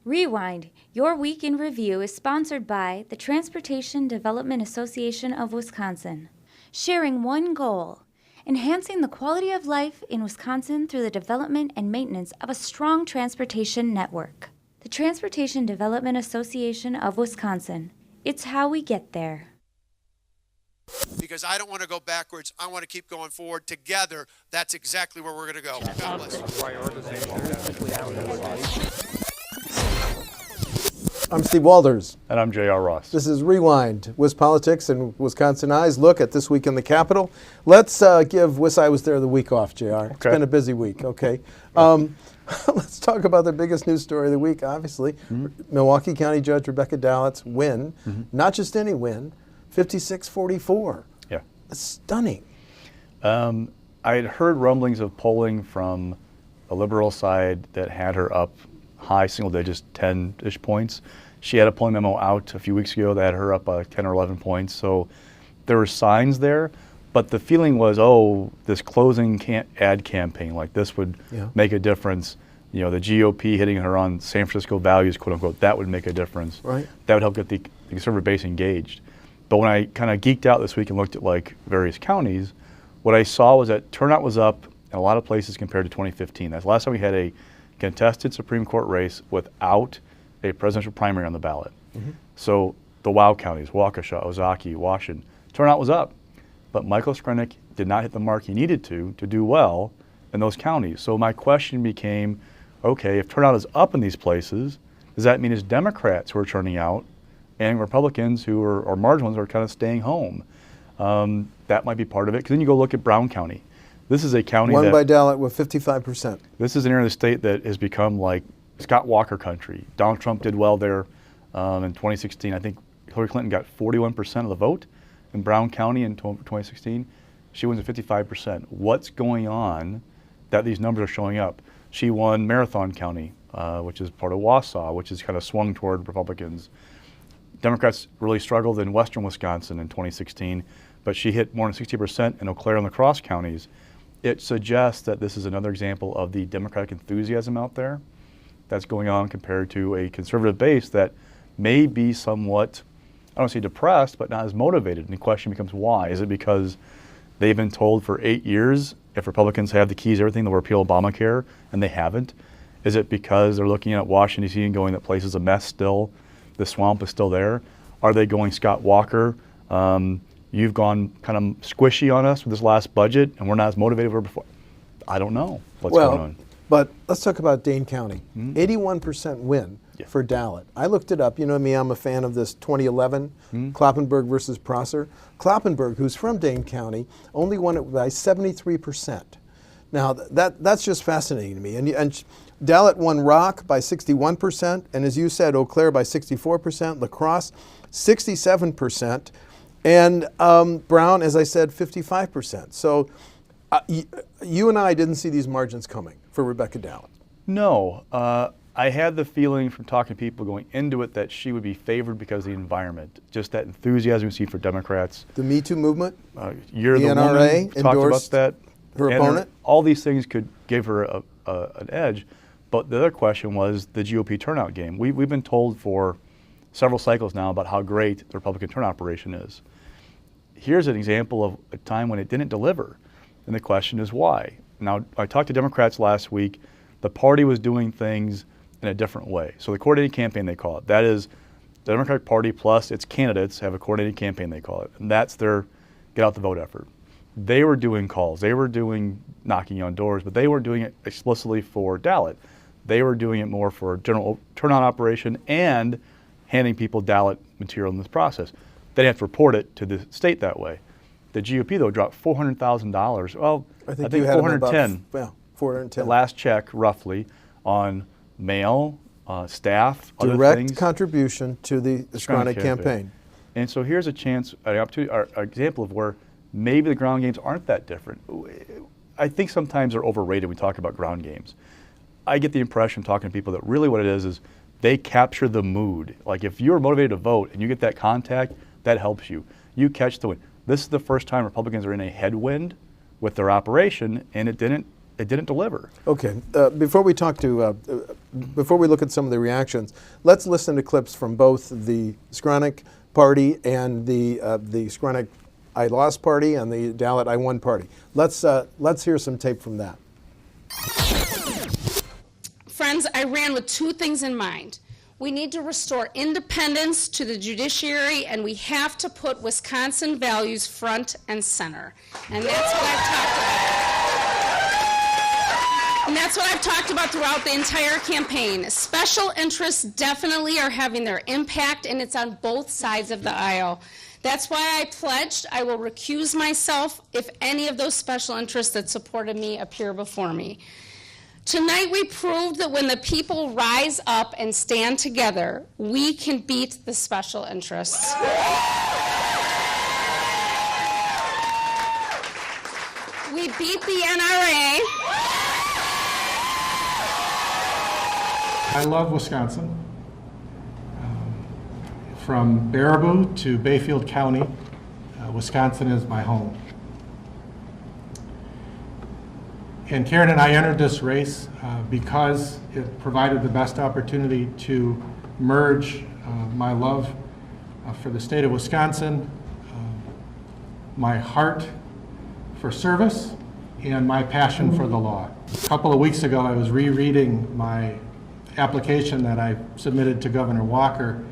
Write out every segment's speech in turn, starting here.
Rewind, your week in review is sponsored by the Transportation Development Association of Wisconsin. Sharing one goal, enhancing the quality of life in Wisconsin through the development and maintenance of a strong transportation network. The Transportation Development Association of Wisconsin. It's how we get there. Because I don't want to go backwards. I want to keep going forward. Together, that's exactly where we're going to go. God bless you. I'm Steve Walders. And I'm J.R. Ross. This is Rewind, WisPolitics and Wisconsin Eyes. Look at this week in the Capitol. Let's give I Was There the week off, J.R. Okay. It's been a busy week, okay? Let's talk about the biggest news story of the week, obviously. Mm-hmm. Milwaukee County Judge Rebecca Dallet's win. Mm-hmm. Not just any win, 56-44. Yeah. That's stunning. I had heard rumblings of polling from the liberal side that had her up high single digits, 10-ish points. She had a polling memo out a few weeks ago that had her up 10 or 11 points. So there were signs there, but the feeling was, oh, this closing ad campaign, like this would make a difference. You know, the GOP hitting her on San Francisco values, quote unquote, that would make a difference. Right. That would help get the conservative base engaged. But when I kind of geeked out this week and looked at like various counties, what I saw was that turnout was up in a lot of places compared to 2015. That's the last time we had a contested Supreme Court race without a presidential primary on the ballot. Mm-hmm. So the WOW counties, Waukesha, Ozaukee, Washington, turnout was up. But Michael Skrinick did not hit the mark he needed to do well in those counties. So my question became, okay, if turnout is up in these places, does that mean it's Democrats who are turning out and Republicans who are, or marginals, are kind of staying home? That might be part of it. Because then you go look at Brown County. This is a county won by Dallet with 55%. This is an area of the state that has become like Scott Walker country. Donald Trump did well there in 2016. I think Hillary Clinton got 41% of the vote in Brown County in 2016. She wins at 55%. What's going on that these numbers are showing up? She won Marathon County, which is part of Wausau, which is kind of swung toward Republicans. Democrats really struggled in western Wisconsin in 2016, but she hit more than 60% in Eau Claire and La Crosse counties. It suggests that this is another example of the Democratic enthusiasm out there that's going on compared to a conservative base that may be somewhat, I don't say depressed, but not as motivated. And the question becomes why? Is it because they've been told for 8 years if Republicans have the keys to everything, they'll repeal Obamacare, and they haven't? Is it because they're looking at Washington, D.C. and going, that place is a mess still, the swamp is still there? Are they going Scott Walker? You've gone kind of squishy on us with this last budget, and we're not as motivated as we were before. I don't know what's going on. But let's talk about Dane County. 81% win for Dallet. I looked it up. You know me, I'm a fan of this 2011 Kloppenberg versus Prosser. Kloppenberg, who's from Dane County, only won it by 73%. Now, that's just fascinating to me. And Dallet won Rock by 61%, and as you said, Eau Claire by 64%, La Crosse 67%. And Brown, as I said, 55%. So you and I didn't see these margins coming for Rebecca Dallet. No. I had the feeling from talking to people going into it that she would be favored because of the environment, just that enthusiasm we see for Democrats. The Me Too movement? You're the NRA woman, talked about that. Her opponent? All these things could give her an edge. But the other question was the GOP turnout game. We've been told for several cycles now about how great the Republican turnout operation is. Here's an example of a time when it didn't deliver, and the question is why. Now, I talked to Democrats last week. The party was doing things in a different way. So the coordinated campaign, they call it. That is, the Democratic Party plus its candidates have a coordinated campaign, they call it, and that's their get out the vote effort. They were doing calls. They were doing knocking on doors, but they weren't doing it explicitly for Dallet. They were doing it more for general turnout operation and handing people Dallet material in this process. They didn't have to report it to the state that way. The GOP, though, dropped $400,000. Well, I think 410. Yeah, 410. The last check, roughly, on mail, staff, direct other things. Contribution to the Skrinick campaign. And so here's a chance, an opportunity, an example of where maybe the ground games aren't that different. I think sometimes they're overrated when we talk about ground games. I get the impression talking to people that really what it is they capture the mood. Like if you're motivated to vote and you get that contact, that helps you. You catch the wind. This is the first time Republicans are in a headwind with their operation, and it didn't deliver. Okay, before we talk to before we look at some of the reactions, let's listen to clips from both the Skronik party and the Skronik I Lost party and the Dallet I Won party. Let's hear some tape from that. Friends, I ran with two things in mind. We need to restore independence to the judiciary, and we have to put Wisconsin values front and center. And that's what I've talked about. And that's what I've talked about throughout the entire campaign. Special interests definitely are having their impact, and it's on both sides of the aisle. That's why I pledged I will recuse myself if any of those special interests that supported me appear before me. Tonight we proved that when the people rise up and stand together, we can beat the special interests. We beat the NRA. I love Wisconsin. From Baraboo to Bayfield County, Wisconsin is my home. And Karen and I entered this race because it provided the best opportunity to merge my love for the state of Wisconsin, my heart for service, and my passion for the law. A couple of weeks ago, I was rereading my application that I submitted to Governor Walker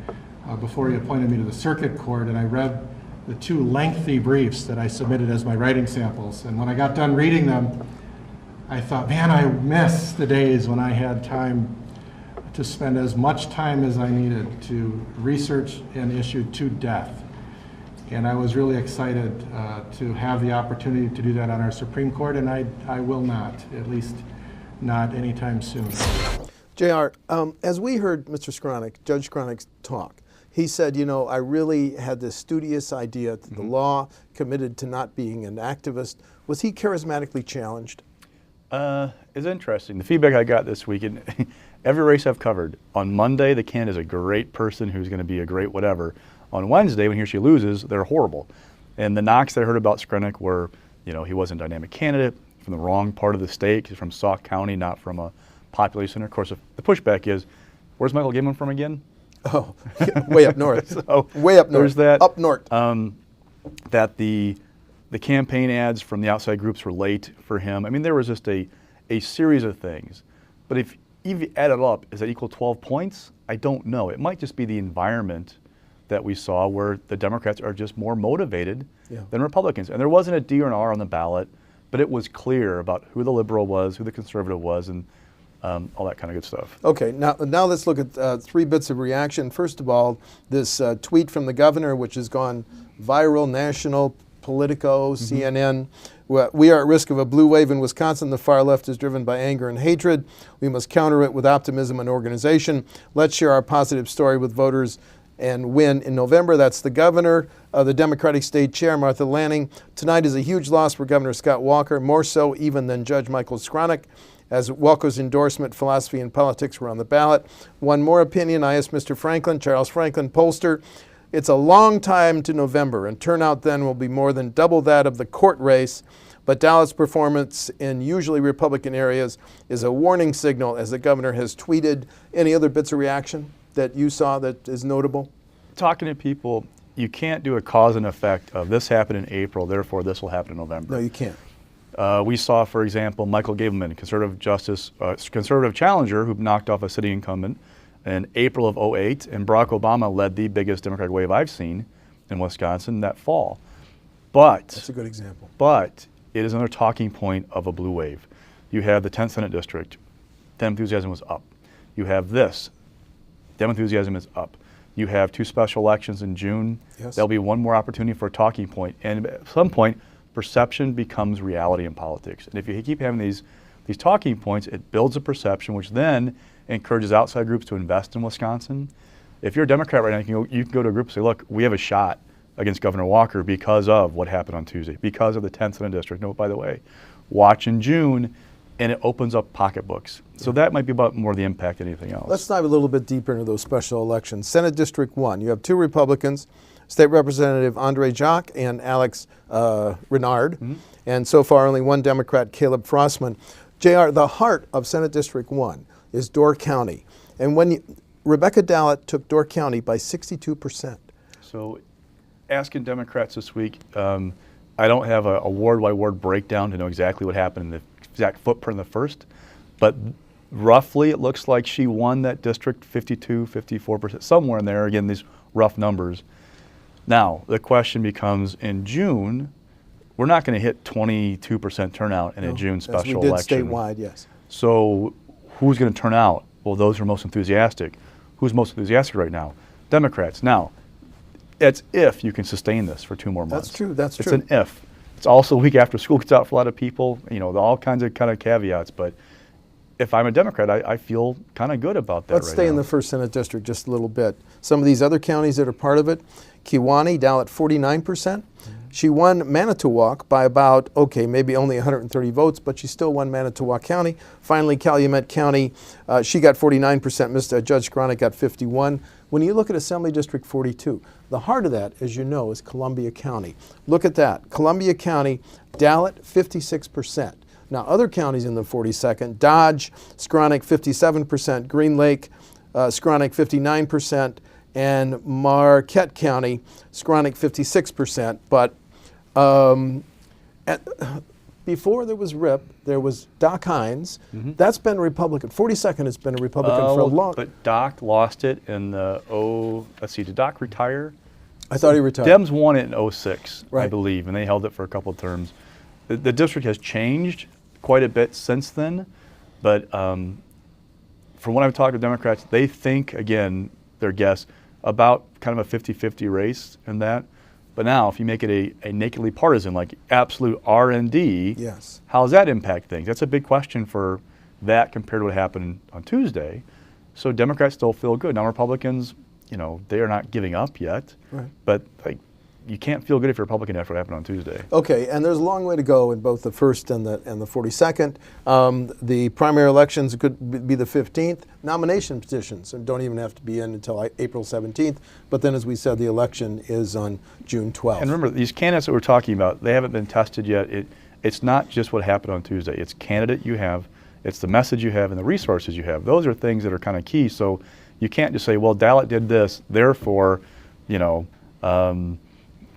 before he appointed me to the circuit court, and I read the two lengthy briefs that I submitted as my writing samples. And when I got done reading them, I thought, man, I miss the days when I had time to spend as much time as I needed to research an issue to death. And I was really excited to have the opportunity to do that on our Supreme Court, and I will not, at least not anytime soon. JR, as we heard Mr. Skronik, Judge Skronik talk, he said, you know, I really had this studious idea that the law, committed to not being an activist. Was he charismatically challenged? It's interesting. The feedback I got this week, in every race I've covered, on Monday, the candidate is a great person who's going to be a great whatever. On Wednesday, when he or she loses, they're horrible. And the knocks that I heard about Skronik were, you know, he wasn't a dynamic candidate, from the wrong part of the state, he's from Sauk County, not from a population center. Of course, the pushback is, where's Michael Gaiman from again? Oh, way up north. So way up north. There's that. Up north. That the campaign ads from the outside groups were late for him. I mean, there was just a series of things. But if you add it up, does that equal 12 points? I don't know. It might just be the environment that we saw where the Democrats are just more motivated than Republicans. And there wasn't a D or an R on the ballot, but it was clear about who the liberal was, who the conservative was, and all that kind of good stuff. Okay, now let's look at 3 bits of reaction. First of all, this tweet from the governor, which has gone viral, national, Politico, CNN. We are at risk of a blue wave in Wisconsin. The far left is driven by anger and hatred. We must counter it with optimism and organization. Let's share our positive story with voters and win in November. That's the governor, the Democratic State Chair, Martha Lanning. Tonight is a huge loss for Governor Scott Walker, more so even than Judge Michael Skronik, as Walker's endorsement, philosophy, and politics were on the ballot. One more opinion. I asked Mr. Franklin, Charles Franklin, pollster. It's a long time to November, and turnout then will be more than double that of the court race. But Dallet's performance in usually Republican areas is a warning signal, as the governor has tweeted. Any other bits of reaction that you saw that is notable? Talking to people, you can't do a cause and effect of this happened in April, therefore this will happen in November. No, you can't. We saw, for example, Michael Gableman, conservative challenger who knocked off a city incumbent in April of 2008, and Barack Obama led the biggest Democratic wave I've seen in Wisconsin that fall. But that's a good example. But it is another talking point of a blue wave. You have the 10th Senate District. Dem enthusiasm was up. You have this. Dem enthusiasm is up. You have 2 special elections in June. Yes. There'll be one more opportunity for a talking point. And at some point, perception becomes reality in politics. And if you keep having these talking points, it builds a perception, which then encourages outside groups to invest in Wisconsin. If you're a Democrat right now, you can go to a group and say, look, we have a shot against Governor Walker because of what happened on Tuesday, because of the 10th Senate District. No, by the way, watch in June, and it opens up pocketbooks. So that might be about more the impact than anything else. Let's dive a little bit deeper into those special elections. Senate District 1, you have 2 Republicans, State Representative Andre Jacques and Alex Renard, and so far only 1 Democrat, Caleb Frostman. JR, the heart of Senate District 1 is Door County. And Rebecca Dallet took Door County by 62%. So asking Democrats this week, I don't have a word-by-word breakdown to know exactly what happened in the exact footprint of the first, but roughly it looks like she won that district 52, 54%, somewhere in there. Again, these rough numbers. Now, the question becomes, in June, we're not going to hit 22% turnout in a June special election. We did statewide, yes. So who's going to turn out? Well, those who are most enthusiastic. Who's most enthusiastic right now? Democrats. Now, it's if you can sustain this for 2 more months. That's true, that's it's true. It's an if. It's also a week after school gets out for a lot of people, all kinds of caveats, but if I'm a Democrat, I feel kind of good about that. Let's stay in the 1st Senate District just a little bit. Some of these other counties that are part of it, Kooyenga, Dallet 49%. She won Manitowoc by about, maybe only 130 votes, but she still won Manitowoc County. Finally, Calumet County, she got 49%, Mr. Judge Skronik got 51. When you look at Assembly District 42, the heart of that, as you know, is Columbia County. Look at that. Columbia County, Dallet 56%. Now, other counties in the 42nd, Dodge, Skronik 57%, Green Lake, Skronik 59%, and Marquette County, Skronik 56%. But before there was RIP, there was Doc Hines. That's been Republican. 42nd has been a Republican for a long time. But Doc lost it in the, did Doc retire? I thought he retired. Dems won it in 06, right. I believe, and they held it for a couple of terms. The district has changed quite a bit since then, but from what I've talked to Democrats, they think, again, their guess, about kind of a 50-50 race in that. But now, if you make it a nakedly partisan, like absolute R&D, yes. How does that impact things? That's a big question for that compared to what happened on Tuesday. So Democrats still feel good. Now Republicans, they are not giving up yet, right. But you can't feel good if you're a Republican after what happened on Tuesday. Okay, and there's a long way to go in both the 1st and the 42nd. The primary elections could be the 15th. Nomination petitions don't even have to be in until April 17th. But then, as we said, the election is on June 12th. And remember, these candidates that we're talking about, they haven't been tested yet. It's not just what happened on Tuesday. It's candidate you have, it's the message you have, and the resources you have. Those are things that are kind of key. So you can't just say, well, Dallet did this, therefore,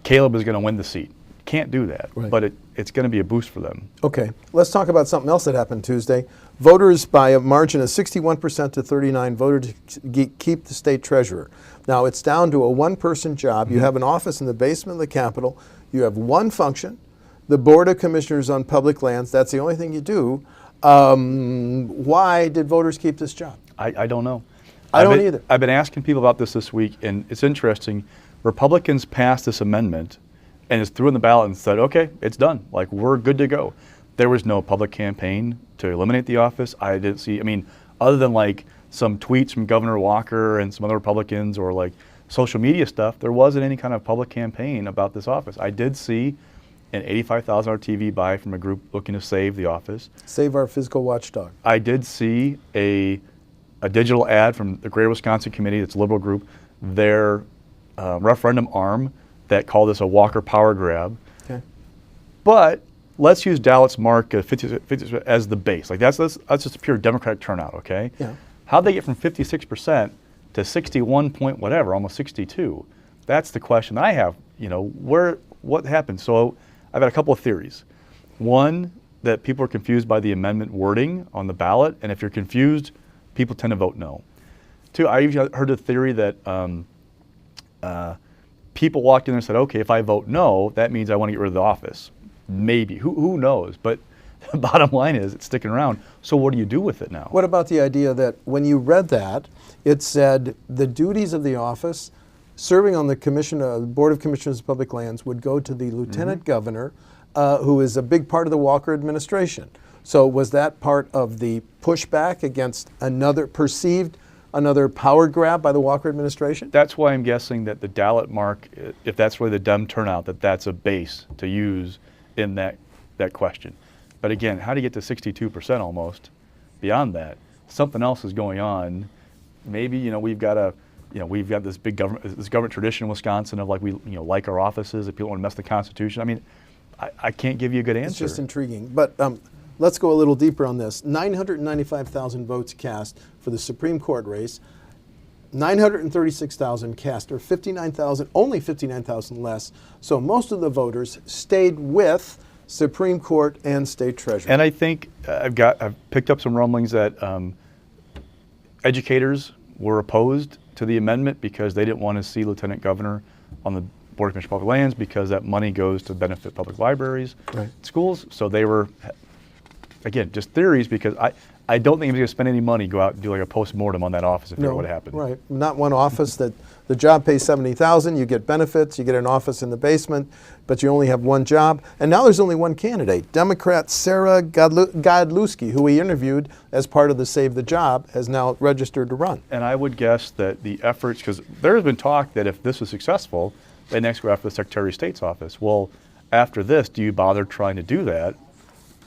Caleb is going to win the seat. Can't do that, right. But it's going to be a boost for them. Okay, let's talk about something else that happened Tuesday. Voters, by a margin of 61% to 39, voted to keep the state treasurer. Now, it's down to a one-person job. You have an office in the basement of the Capitol. You have one function, the Board of Commissioners on Public Lands. That's the only thing you do. Why did voters keep this job? I don't know. I don't either. I've been asking people about this week, and it's interesting. Republicans passed this amendment and it's threw in the ballot and said, okay, it's done. Like, we're good to go. There was no public campaign to eliminate the office. I didn't see, other than some tweets from Governor Walker and some other Republicans or social media stuff, there wasn't any kind of public campaign about this office. I did see an $85,000 TV buy from a group looking to save the office. Save our physical watchdog. I did see a digital ad from the Greater Wisconsin Committee, that's a liberal group, their referendum arm that called this a Walker power grab. Okay. But let's use Dallet's mark 50 as the base. That's just a pure Democratic turnout, okay? Yeah. How'd they get from 56% to 61 point whatever, almost 62? That's the question I have. What happened? So I've had a couple of theories. One, that people are confused by the amendment wording on the ballot, and if you're confused, people tend to vote no. Two, I even heard the theory that people walked in there and said, okay, if I vote no, that means I want to get rid of the office. Maybe. Who knows? But the bottom line is it's sticking around. So what do you do with it now? What about the idea that when you read that, it said the duties of the office serving on the Board of Commissioners of Public Lands would go to the Lieutenant Governor, who is a big part of the Walker administration. So was that part of the pushback against another power grab by the Walker administration? That's why I'm guessing that the Dallet mark, if that's really the Dem turnout, that's a base to use in that question. But again, how do you get to 62% almost? Beyond that, something else is going on. Maybe we've got this big government tradition in Wisconsin of we like our offices. If people want to mess the Constitution, I can't give you a good answer. It's just intriguing. But let's go a little deeper on this. 995,000 votes cast for the Supreme Court race. 936,000 cast, or 59,000, only 59,000 less. So most of the voters stayed with Supreme Court and State Treasury. And I think I've picked up some rumblings that educators were opposed to the amendment because they didn't want to see Lieutenant Governor on the Board of Commissioners of Public Lands, because that money goes to benefit public libraries, schools. So they were, again, just theories, because I don't think he was going to spend any money, go out and do like a post-mortem on that office if that would have happened. Right, not one office that the job pays $70,000, you get benefits, you get an office in the basement, but you only have one job. And now there's only one candidate. Democrat Sarah Godlewski, who we interviewed as part of the Save the Job, has now registered to run. And I would guess that the efforts, because there has been talk that if this was successful, they next go after the Secretary of State's office. Well, after this, do you bother trying to do that?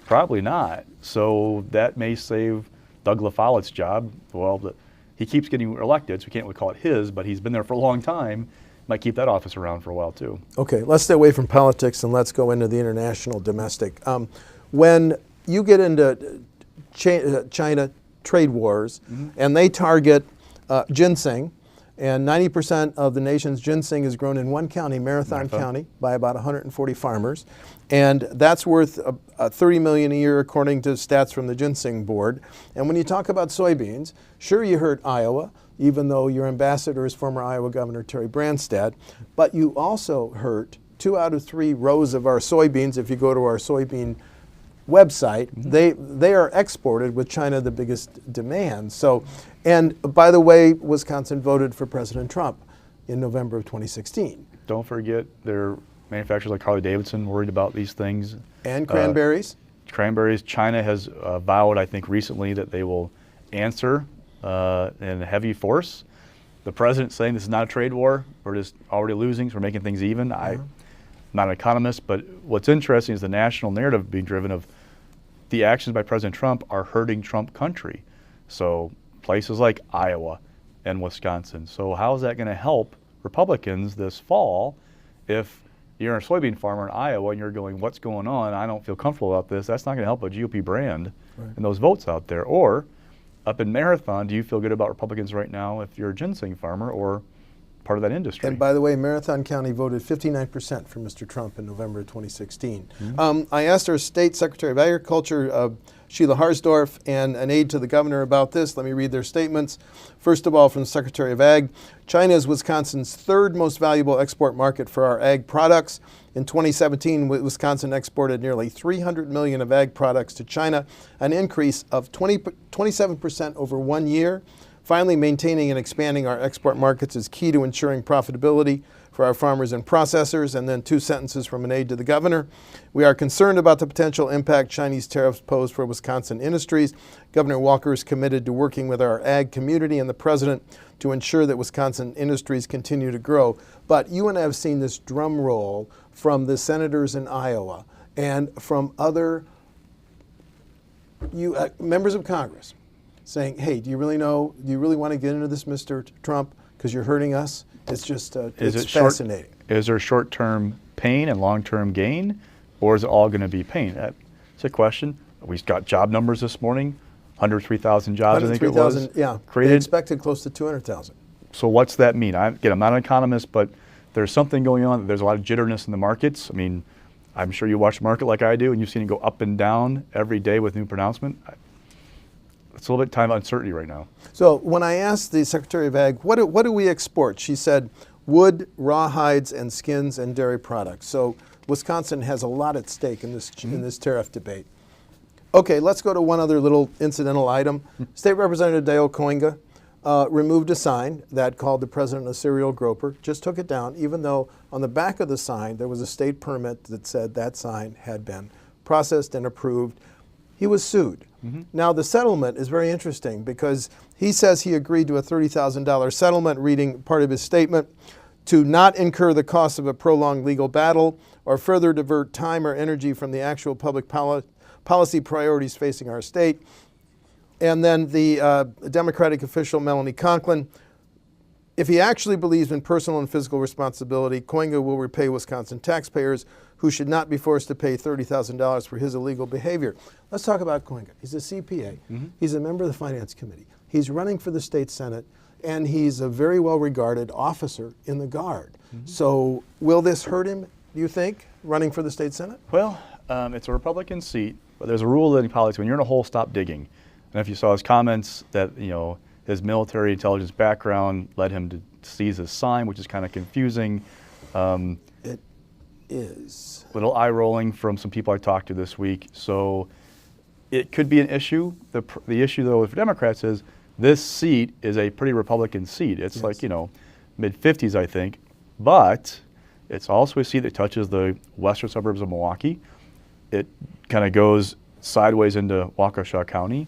Probably not. So that may save Doug LaFollette's job. Well, he keeps getting elected, so we can't really call it his, but he's been there for a long time. Might keep that office around for a while too. Okay, let's stay away from politics and let's go into the international domestic. When you get into China trade wars, and they target ginseng, and 90% of the nation's ginseng is grown in one county, Marathon County, by about 140 farmers. And that's worth $30 million a year, according to stats from the Ginseng Board. And when you talk about soybeans, sure, you hurt Iowa, even though your ambassador is former Iowa Governor Terry Branstad, but you also hurt 2 out of 3 rows of our soybeans. If you go to our soybean website, they are exported, with China the biggest demand. So, and by the way, Wisconsin voted for President Trump in November of 2016. Don't forget, their manufacturers like Harley-Davidson worried about these things. And cranberries. Cranberries. China has vowed, I think, recently that they will answer in heavy force. The president saying this is not a trade war, we're just already losing, so we're making things even. I'm not an economist, but what's interesting is the national narrative being driven of the actions by President Trump are hurting Trump country. So places like Iowa and Wisconsin. So how is that going to help Republicans this fall if you're a soybean farmer in Iowa and you're going, what's going on? I don't feel comfortable about this. That's not going to help a GOP brand and those votes out there. Or up in Marathon, do you feel good about Republicans right now if you're a ginseng farmer or part of that industry? And by the way, Marathon County voted 59% for Mr. Trump in November of 2016. I asked our State Secretary of Agriculture, Sheila Harsdorf, and an aide to the governor about this. Let me read their statements. First of all, from the Secretary of Ag, China is Wisconsin's 3rd most valuable export market for our ag products. In 2017, Wisconsin exported nearly $300 million of ag products to China, an increase of 27% over 1 year. Finally, maintaining and expanding our export markets is key to ensuring profitability for our farmers and processors. And then 2 sentences from an aide to the governor. We are concerned about the potential impact Chinese tariffs pose for Wisconsin industries. Governor Walker is committed to working with our ag community and the president to ensure that Wisconsin industries continue to grow. But you and I have seen this drum roll from the senators in Iowa and from other members of Congress saying, hey, do you really want to get into this, Mr. Trump, because you're hurting us? It's just, it's fascinating. Is there short-term pain and long-term gain, or is it all going to be pain? That's a question. We got job numbers this morning, 103,000 jobs, I think it was. Yeah, created. They expected close to 200,000. So what's that mean? Again, I'm not an economist, but there's something going on. There's a lot of jitterness in the markets. I mean, I'm sure you watch the market like I do, and you've seen it go up and down every day with new pronouncement. It's a little bit time of uncertainty right now. So when I asked the Secretary of Ag, what do we export? She said wood, raw hides, and skins and dairy products. So Wisconsin has a lot at stake in this tariff debate. Okay, let's go to one other little incidental item. State Representative Dale Kooyenga removed a sign that called the president a serial groper, just took it down, even though on the back of the sign there was a state permit that said that sign had been processed and approved. He was sued. Now the settlement is very interesting because he says he agreed to a $30,000 settlement, reading part of his statement, to not incur the cost of a prolonged legal battle or further divert time or energy from the actual public policy priorities facing our state. And then the Democratic official, Melanie Conklin, If he actually believes in personal and physical responsibility, Kooyenga will repay Wisconsin taxpayers who should not be forced to pay $30,000 for his illegal behavior. Let's talk about Kooyenga. He's a CPA. He's a member of the Finance Committee. He's running for the state Senate, and he's a very well-regarded officer in the Guard. So will this hurt him, do you think, running for the state Senate? Well, it's a Republican seat, but there's a rule in politics: when you're in a hole, stop digging. And if you saw his comments that, his military intelligence background led him to seize his sign, which is kind of confusing. It is. Little eye rolling from some people I talked to this week. So it could be an issue. The issue, though, for Democrats is this seat is a pretty Republican seat. It's like, mid-50s, I think. But it's also a seat that touches the western suburbs of Milwaukee. It kind of goes sideways into Waukesha County.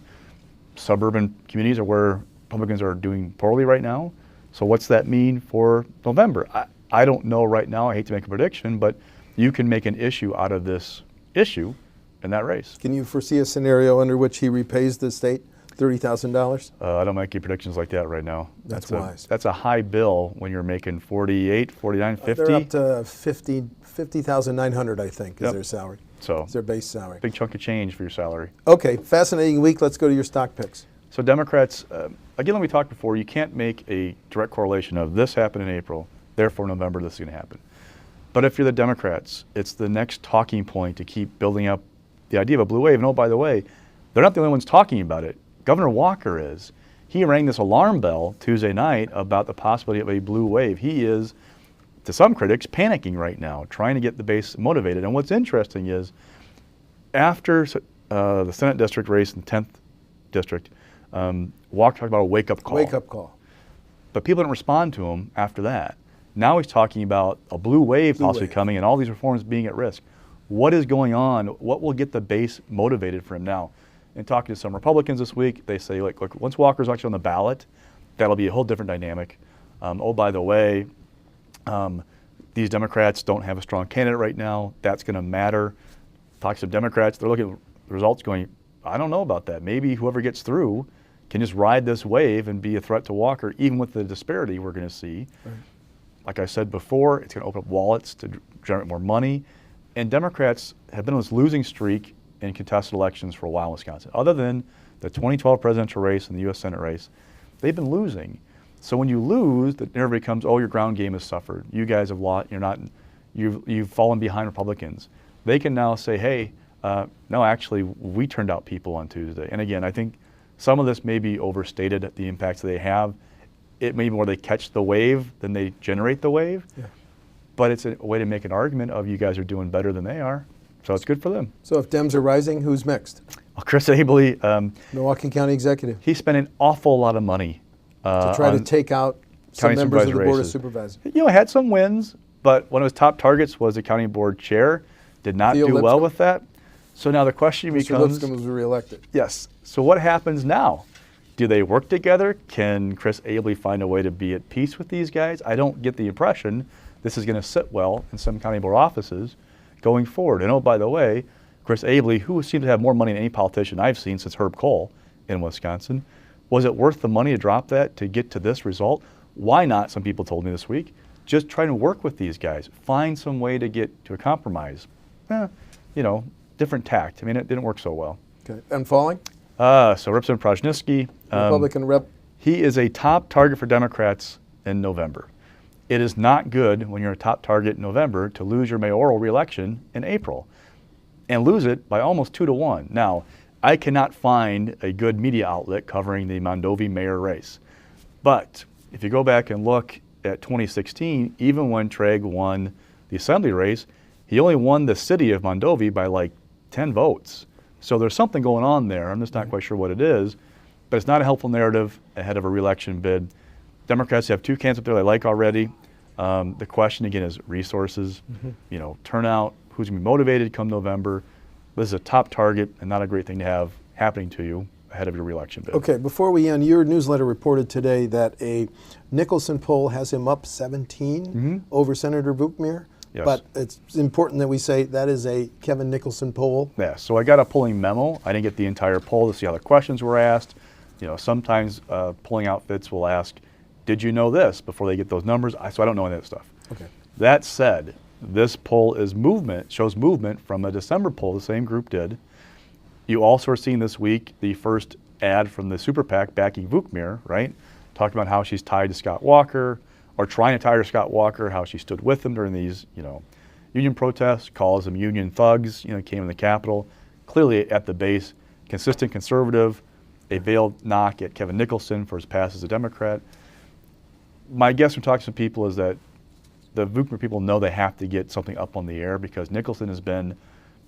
Suburban communities are where Republicans are doing poorly right now. So what's that mean for November? I don't know right now. I hate to make a prediction, but you can make an issue out of this issue in that race. Can you foresee a scenario under which he repays the state $30,000? I don't make any predictions like that right now. That's wise. That's a high bill when you're making 48, 49, 50. They're up to 50,900, I think, is their salary. So is their base salary. Big chunk of change for your salary. Okay, fascinating week. Let's go to your stock picks. So Democrats, again, like we talked before, you can't make a direct correlation of this happened in April, therefore November this is going to happen. But if you're the Democrats, it's the next talking point to keep building up the idea of a blue wave. And oh, by the way, they're not the only ones talking about it. Governor Walker is. He rang this alarm bell Tuesday night about the possibility of a blue wave. He is, to some critics, panicking right now, trying to get the base motivated. And what's interesting is after the Senate district race in the 10th district, Walker talked about a wake-up call. Wake-up call. But people didn't respond to him after that. Now he's talking about a blue wave possibly coming and all these reforms being at risk. What is going on? What will get the base motivated for him now? And talking to some Republicans this week, they say, look, once Walker's actually on the ballot, that'll be a whole different dynamic. Oh, by the way, these Democrats don't have a strong candidate right now. That's going to matter. Talks to Democrats, they're looking at the results going, I don't know about that. Maybe whoever gets through can just ride this wave and be a threat to Walker, even with the disparity we're going to see. Right. Like I said before, it's going to open up wallets to generate more money. And Democrats have been on this losing streak in contested elections for a while in Wisconsin. Other than the 2012 presidential race and the U.S. Senate race, they've been losing. So when you lose, the narrative becomes, oh, your ground game has suffered. You guys have lost. You've fallen behind Republicans. They can now say, hey, no, actually, we turned out people on Tuesday. And again, I think some of this may be overstated, the impacts that they have. It may be more they catch the wave than they generate the wave. Yeah. But it's a way to make an argument of you guys are doing better than they are. So it's good for them. So if Dems are rising, who's mixed? Well, Chris Abele. Milwaukee County Executive. He spent an awful lot of money to try to take out some members of the Board of Supervisors. Had some wins, but one of his top targets was the county board chair. Did not do well with that. So now the question becomes... Mr. Lipscomb was reelected. Yes. So what happens now? Do they work together? Can Chris Abele find a way to be at peace with these guys? I don't get the impression this is going to sit well in some county board offices going forward. And oh, by the way, Chris Abele, who seems to have more money than any politician I've seen since Herb Kohl in Wisconsin, was it worth the money to drop that to get to this result? Why not, some people told me this week, just try to work with these guys, find some way to get to a compromise. Different tact. I mean, it didn't work so well. Okay. And falling? So Representative Prajnicki, Republican rep. He is a top target for Democrats in November. It is not good when you're a top target in November to lose your mayoral reelection in April and lose it by almost 2-1. Now, I cannot find a good media outlet covering the Mondovi mayor race. But if you go back and look at 2016, even when Treg won the assembly race, he only won the city of Mondovi by like 10 votes. So there's something going on there. I'm just not quite sure what it is, but it's not a helpful narrative ahead of a reelection bid. Democrats have two candidates up there they like already. The question again is resources, turnout, who's going to be motivated come November. This is a top target and not a great thing to have happening to you ahead of your reelection bid. Okay, before we end, your newsletter reported today that a Nicholson poll has him up 17 over Senator Bookmere. Yes. But it's important that we say that is a Kevin Nicholson poll. Yeah, so I got a polling memo. I didn't get the entire poll to see how the questions were asked. Sometimes polling outfits will ask, did you know this before they get those numbers? So I don't know any of that stuff. Okay. That said, this poll shows movement from a December poll the same group did. You also are seeing this week the first ad from the super PAC backing Vukmir, right? Talking about how she's tied to Scott Walker, or trying to tie her to Scott Walker, how she stood with him during these, union protests, calls them union thugs, came in the Capitol. Clearly at the base, consistent conservative, a veiled knock at Kevin Nicholson for his past as a Democrat. My guess from talking to some people is that the Vukmir people know they have to get something up on the air because Nicholson has been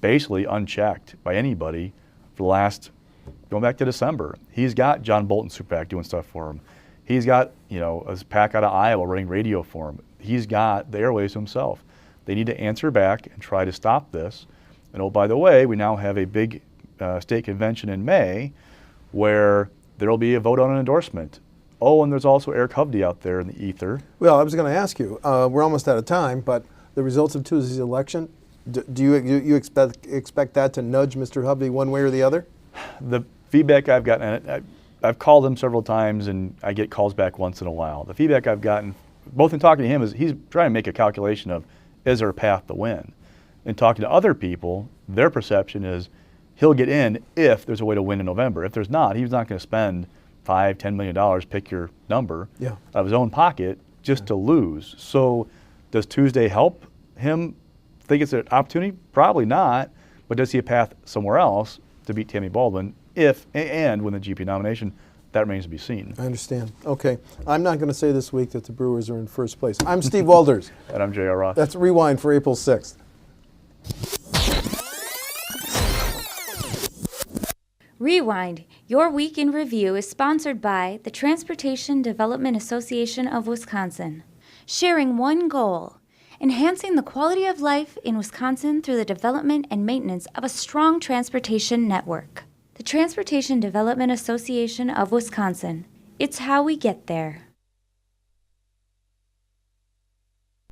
basically unchecked by anybody for the last, going back to December. He's got John Bolton super PAC doing stuff for him. He's got, a PAC out of Iowa running radio for him. He's got the airways himself. They need to answer back and try to stop this. And oh, by the way, we now have a big state convention in May where there will be a vote on an endorsement. Oh, and there's also Eric Hovde out there in the ether. Well, I was going to ask you, we're almost out of time, but the results of Tuesday's election, do you expect that to nudge Mr. Hovde one way or the other? The feedback I've gotten, I've called him several times and I get calls back once in a while. The feedback I've gotten, both in talking to him, is he's trying to make a calculation of, is there a path to win? And talking to other people, their perception is he'll get in if there's a way to win in November. If there's not, he's not going to spend $5–10 million, pick your number, out of his own pocket just to lose. So does Tuesday help him think it's an opportunity? Probably not, but does he have a path somewhere else to beat Tammy Baldwin if and win the GP nomination? That remains to be seen. I understand. Okay. I'm not going to say this week that the Brewers are in first place. I'm Steve Walders. And I'm J.R. Ross. That's Rewind for April 6th. Rewind, your week in review, is sponsored by the Transportation Development Association of Wisconsin. Sharing one goal, enhancing the quality of life in Wisconsin through the development and maintenance of a strong transportation network. The Transportation Development Association of Wisconsin. It's how we get there.